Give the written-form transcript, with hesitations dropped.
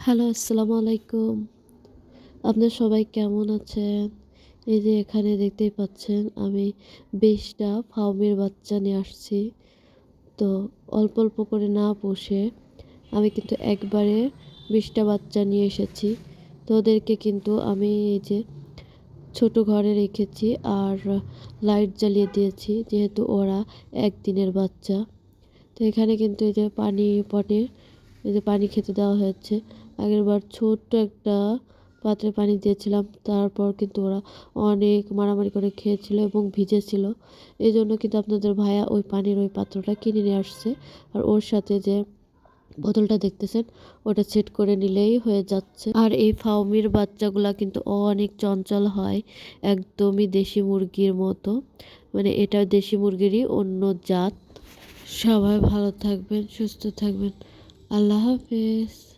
Hello, আসসালামু আলাইকুম। আপনারা সবাই কেমন আছেন? এই যে এখানে দেখতেই পাচ্ছেন আমি ২০ টা ফাউমির বাচ্চা নিয়ে আসছি। তো অল্প, অল্প করে না পুষে আমি কিন্তু একবারে ২০ টা বাচ্চা নিয়ে এসেছি। তো ওদেরকে কিন্তু আমি এই যে ছোট ঘরে রেখেছি আর লাইট জ্বালিয়ে দিয়েছি যেহেতু ওরা ১ দিনের বাচ্চা। তো এখানে কিন্তু এই যে পানি পটে এই যে পানি খেতে দেওয়া হয়েছে। আগেরবার ছোট্ট একটা পাত্রে পানি দিয়েছিলাম। তারপর কিন্তু ওরা অনেক মারামারি করে খেয়েছিল এবং ভিজেছিল। এজন্য কিন্তু আপনাদের ভাইয়া ওই পানির ওই পাত্রটা কিনে নিয়ে আসছে। আর ওর সাথে যে বোতলটা দেখতেছেন ওটা সেট করে নিলেই হয়ে যাচ্ছে। আর এই ফাউমির বাচ্চাগুলা কিন্তু অনেক চঞ্চল হয়, একদমই দেশি মুরগির মতো। মানে এটা দেশি মুরগিরই অন্য জাত। সবাই ভালো থাকবেন, সুস্থ থাকবেন। আল্লাহ হাফেজ।